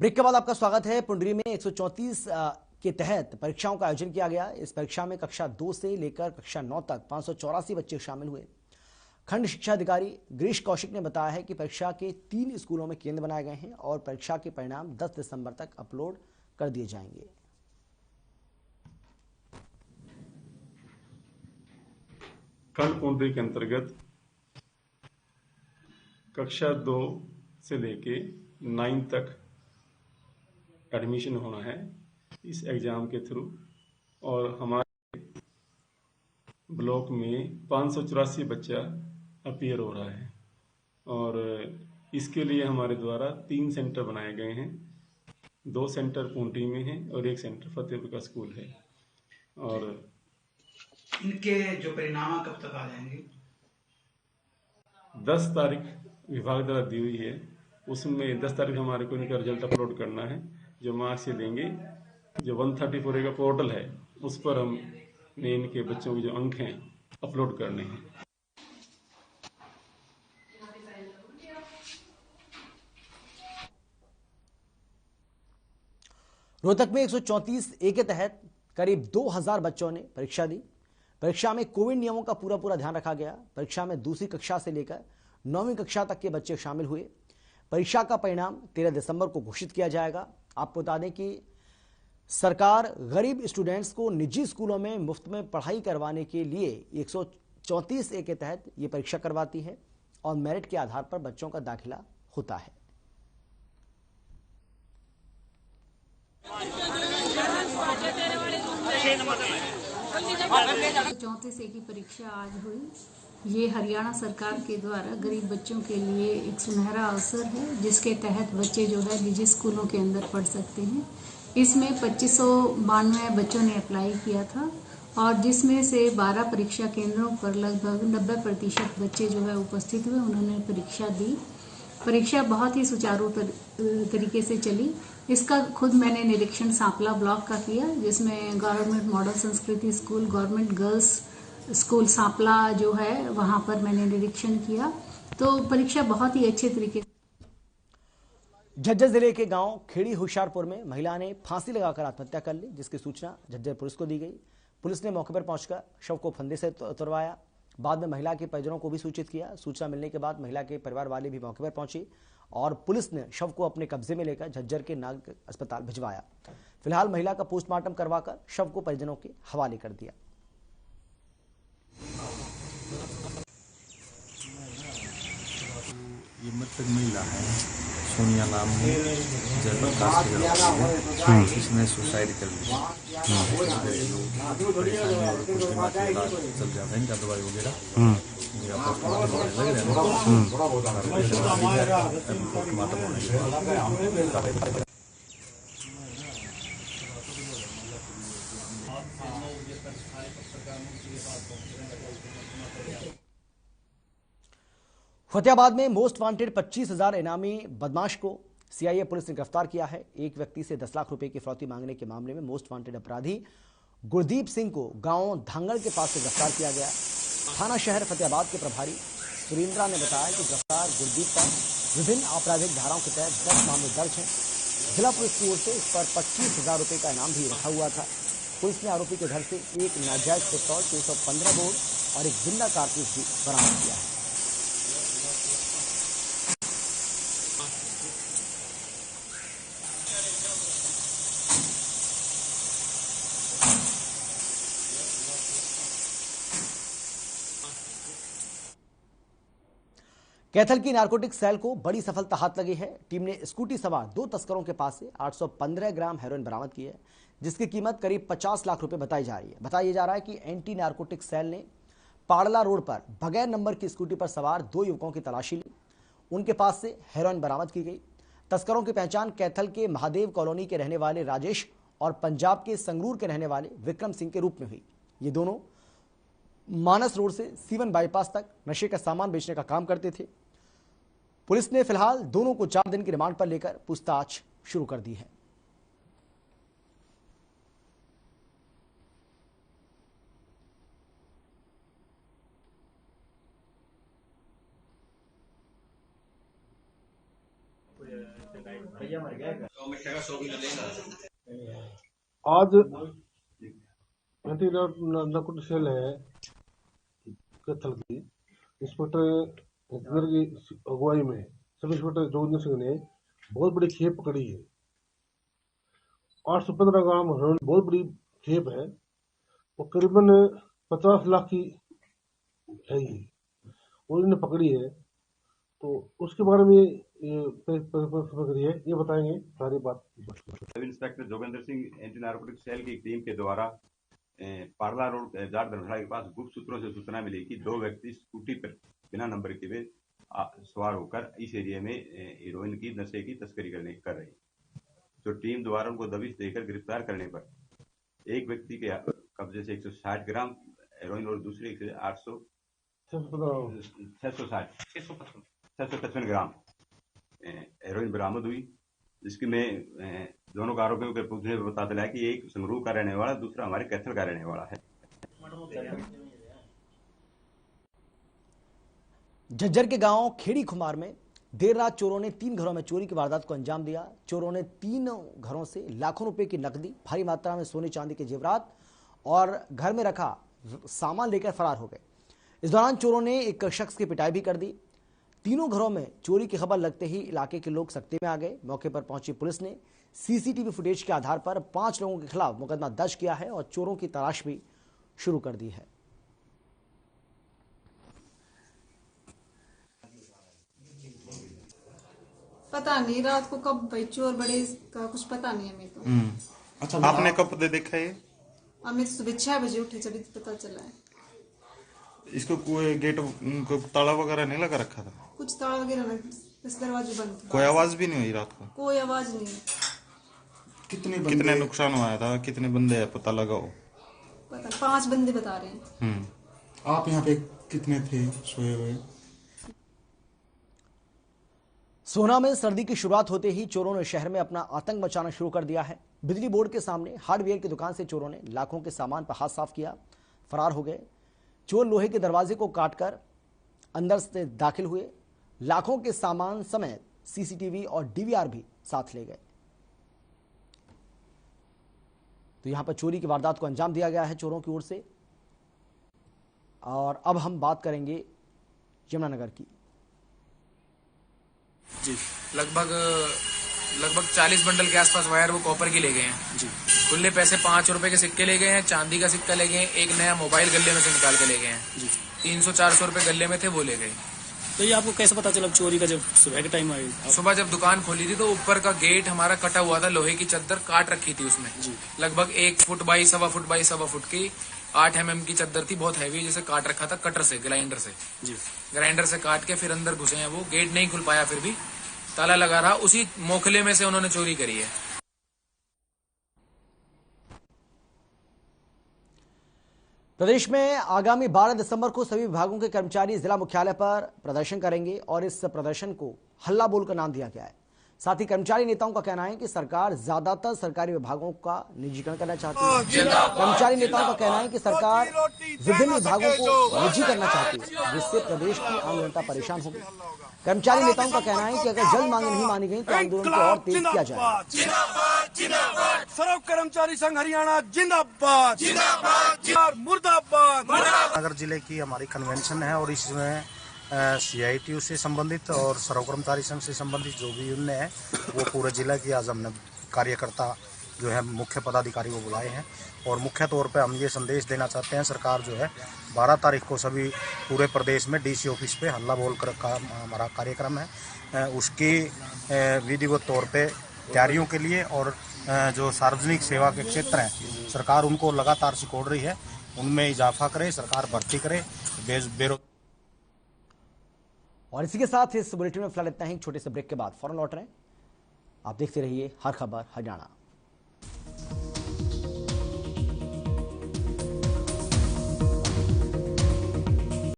Break के बाद आपका स्वागत है। पुंडरी में 134 के तहत परीक्षाओं का आयोजन किया गया। इस परीक्षा में कक्षा 2 से लेकर कक्षा 9 तक 584 बच्चे शामिल हुए। खंड शिक्षा अधिकारी गिरीश कौशिक ने बताया है कि परीक्षा के 3 स्कूलों में केंद्र बनाए गए हैं और परीक्षा के परिणाम 10 दिसंबर तक अपलोड कर दिए जाएंगे। खंड पुंडरी के अंतर्गत कक्षा 2 से लेके 9 तक एडमिशन होना है इस एग्ज़ाम के थ्रू। और हमारे ब्लॉक में 584 बच्चा अपीयर हो रहा है और इसके लिए हमारे द्वारा 3 सेंटर बनाए गए हैं। 2 सेंटर पुंडरी में है और 1 सेंटर फतेहपुर का स्कूल है। और इनके जो परिणाम कब तक आ जाएंगे? 10 तारीख विभाग द्वारा दी हुई है, उसमें 10 तारीख हमारे को इनका रिजल्ट अपलोड करना है। जो मार्क्स से देंगे, जो 134 का पोर्टल है उस पर हमने इनके बच्चों के जो अंक हैं अपलोड करने हैं। रोहतक में 134 ए के तहत करीब 2000 बच्चों ने परीक्षा दी। परीक्षा में कोविड नियमों का पूरा ध्यान रखा गया। परीक्षा में दूसरी कक्षा से लेकर 9वीं कक्षा तक के बच्चे शामिल हुए। परीक्षा का परिणाम 13 दिसंबर को घोषित किया जाएगा। आपको बता दें कि सरकार गरीब स्टूडेंट्स को निजी स्कूलों में मुफ्त में पढ़ाई करवाने के लिए 134 ए के तहत ये परीक्षा करवाती है और मेरिट के आधार पर बच्चों का दाखिला होता है। चौंतीस ए की परीक्षा आज हुई। ये हरियाणा सरकार के द्वारा गरीब बच्चों के लिए एक सुनहरा अवसर है, जिसके तहत बच्चे जो है निजी स्कूलों के अंदर पढ़ सकते हैं। इसमें 2592 बच्चों ने अप्लाई किया था और जिसमें से 12 परीक्षा केंद्रों पर लगभग 90% बच्चे जो है उपस्थित हुए, उन्होंने परीक्षा दी। परीक्षा बहुत ही सुचारू तरीके से चली। इसका खुद मैंने निरीक्षण सांपला ब्लॉक का किया, जिसमें गवर्नमेंट मॉडल संस्कृति school, government girls school Sampla जो है वहां पर मैंने निरीक्षण किया। तो परीक्षा बहुत ही अच्छे तरीके से। झज्जर जिले के गांव खेड़ी होशियारपुर में महिला ने फांसी लगाकर आत्महत्या कर ली, जिसकी सूचना झज्जर पुलिस को दी गई। पुलिस ने मौके पर पहुंचकर शव को फंदे से उतरवाया। बाद में महिला के परिजनों को भी सूचित किया। सूचना मिलने के बाद महिला के परिवार वाले भी मौके पर पहुंचे और पुलिस ने शव को अपने कब्जे में लेकर झज्जर के नाग अस्पताल भिजवाया। फिलहाल महिला का पोस्टमार्टम करवाकर शव को परिजनों के हवाले कर दिया। ये मृतक महिला है, सोनिया नाम है, जयप्रकाश की लड़की है। इसने सुसाइड कर लिया। परेशानी और कुछ दिमाग का इलाज चल जाता है इनका, दवाई वगैरह लग रहा है। फतेहाबाद में मोस्ट वांटेड 25,000 इनामी बदमाश को सीआईए पुलिस ने गिरफ्तार किया है। एक व्यक्ति से 10 लाख रुपए की फिरौती मांगने के मामले में मोस्ट वांटेड अपराधी गुरदीप सिंह को गांव धांगड़ के पास से गिरफ्तार किया गया। थाना शहर फतेहाबाद के प्रभारी सुरेंद्रा ने बताया कि गिरफ्तार गुरदीप पर विभिन्न आपराधिक धाराओं के तहत 10 मामले दर्ज हैं। जिला पुलिस की ओर से इस पर 25,000 रुपए का इनाम भी रखा हुआ था। पुलिस ने आरोपी के घर से एक नाजायज पिस्तौल, 315 बोर और एक जिंदा कारतूस भी बरामद किया है। कैथल की नारकोटिक सेल को बड़ी सफलता हाथ लगी है। टीम ने स्कूटी सवार 2 तस्करों के पास से 815 ग्राम हेरोइन बरामद की है, जिसकी कीमत करीब 50 लाख रुपए बताई जा रही है। बताया जा रहा है कि एंटी नारकोटिक सेल ने पाड़ला रोड पर बगैर नंबर की स्कूटी पर सवार 2 युवकों की तलाशी ली। उनके पास से हेरोइन बरामद की गई। तस्करों की पहचान कैथल के महादेव कॉलोनी के रहने वाले राजेश और पंजाब के संगरूर के रहने वाले विक्रम सिंह के रूप में हुई। ये दोनों मानस रोड से सीवन बाईपास तक नशे का सामान बेचने का काम करते थे। पुलिस ने फिलहाल दोनों को 4 दिन की रिमांड पर लेकर पूछताछ शुरू कर दी है। आज एंटी नारकोटिक सेल है कैथल की इंस्पेक्टर की अगुवाई में सब इंस्पेक्टर जोगिंदर सिंह ने बहुत बड़ी खेप पकड़ी है। 815 ग्राम हेरोइन बहुत बड़ी खेप है और करीबन 50 लाख की है ये, और इन्हें पकड़ी है। तो उसके बारे में ये बताएंगे सारी बात। Sub inspector Joginder Singh anti narcotic cell की टीम के द्वारा पारला रोड जाट धर्मशाला के पास गुप्त सूत्रों से सूचना मिली कि 2 व्यक्ति स्कूटी पर बिना नंबर के वे सवार होकर इस एरिया में हेरोइन की नशे की तस्करी कर रहे। जो टीम द्वारा उनको दबिश देकर गिरफ्तार करने पर एक व्यक्ति के कब्जे से 160 ग्राम हेरोइन और दूसरे से 655 ग्राम हेरोइन बरामद हुई, जिसकी में दोनों आरोपियों के पूछने पर पता चला कि एक संगरूर का रहने वाला, दूसरा हमारे कैथल का रहने वाला है। झज्जर के गांव खेड़ी खुमार में देर रात चोरों ने 3 घरों में चोरी की वारदात को अंजाम दिया। चोरों ने 3 घरों से लाखों रुपए की नकदी, भारी मात्रा में सोने चांदी के जेवरात और घर में रखा सामान लेकर फरार हो गए। इस दौरान चोरों ने एक शख्स की पिटाई भी कर दी। तीनों घरों में चोरी की खबर लगते ही इलाके के लोग सख्ते में आ गए। मौके पर पहुंची पुलिस ने सीसीटीवी फुटेज के आधार पर 5 लोगों के खिलाफ मुकदमा दर्ज किया है और चोरों की तलाश भी शुरू कर दी है। पता नहीं रात को कब भाई चोर बड़े का कुछ पता नहीं हमें तो। अच्छा, आपने कब देखा है? हमें तो सुबह 6 बजे उठे जब पता चला है। इसको कोई गेट को ताला वगैरह नहीं लगा रखा था? कुछ ताला वगैरह नहीं, बस दरवाजे बंद थे। कोई आवाज भी नहीं हुई रात को? कोई आवाज नहीं। कितने नुकसान हुआ था? कितने बंदे है पता लगाओ? पता 5 बंदे बता रहे हैं। आप यहाँ पे कितने थे सोए हुए? सोना में सर्दी की शुरुआत होते ही चोरों ने शहर में अपना आतंक मचाना शुरू कर दिया है। बिजली बोर्ड के सामने हार्डवेयर की दुकान से चोरों ने लाखों के सामान पर हाथ साफ किया, फरार हो गए। चोर लोहे के दरवाजे को काटकर अंदर से दाखिल हुए। लाखों के सामान समेत सीसीटीवी और डीवीआर भी साथ ले गए। तो यहां पर चोरी की वारदात को अंजाम दिया गया है चोरों की ओर से। और अब हम बात करेंगे यमुनानगर की। जी लगभग 40 बंडल के आसपास वायर वो कॉपर की ले गए हैं जी। खुले पैसे 5 रुपए के सिक्के ले गए हैं, चांदी का सिक्का ले गए हैं, एक नया मोबाइल गले में से निकाल के ले गए हैं जी। 300-400 रुपए गले में थे वो ले गए। तो ये आपको कैसे पता चला चोरी का? जब सुबह के टाइम आई? सुबह जब दुकान खोली थी तो ऊपर का गेट हमारा कटा हुआ था, लोहे की चद्दर काट रखी थी उसमें जी। लगभग 1 foot by 1.25 foot by 1.25 foot की 8 mm की चद्दर थी, बहुत हैवी, जैसे काट रखा था कटर से, ग्राइंडर से जी। ग्राइंडर से काट के फिर अंदर घुसे हैं। वो गेट नहीं खुल पाया, फिर भी ताला लगा रहा। उसी मोखले में से उन्होंने चोरी करी है। प्रदेश में आगामी 12 दिसंबर को सभी विभागों के कर्मचारी जिला मुख्यालय पर प्रदर्शन करेंगे और इस प्रदर्शन को हल्ला बोल का नाम दिया गया है। साथ ही कर्मचारी नेताओं का कहना है कि सरकार ज्यादातर सरकारी विभागों का निजीकरण करना चाहती है। कर्मचारी नेताओं का कहना है कि सरकार विभिन्न विभागों को निजी करना चाहती है, जिससे प्रदेश की आम जनता परेशान होगी। कर्मचारी नेताओं का कहना है कि अगर जल्द मांगे नहीं मानी गई तो आंदोलन को और तेज किया जाएगा। सर्व कर्मचारी संघ हरियाणा जिंदाबाद, मुर्दाबाद। नगर जिले की हमारी कन्वेंशन है और इसमें CITU से संबंधित और सर्व कर्मचारी संघ से संबंधित जो भी यूनियन है वो पूरे जिला की आज हमने कार्यकर्ता जो है मुख्य पदाधिकारी को बुलाए हैं। और मुख्य तौर पे हम ये संदेश देना चाहते हैं, सरकार जो है 12 तारीख को सभी पूरे प्रदेश में DC ऑफिस पे हल्ला बोल कर का हमारा कार्यक्रम है, उसकी विधिवत तौर पे तैयारियों के लिए और जो सार्वजनिक सेवा के क्षेत्र हैं सरकार उनको लगातार सिकोड़ रही है, उनमें इजाफा करे, सरकार भर्ती करे। और इसी के साथ इस बुलेटिन में फिलहाल इतना ही। छोटे से ब्रेक के बाद फौरन लौट रहे हैं। आप देखते रहिए हर खबर हरियाणा।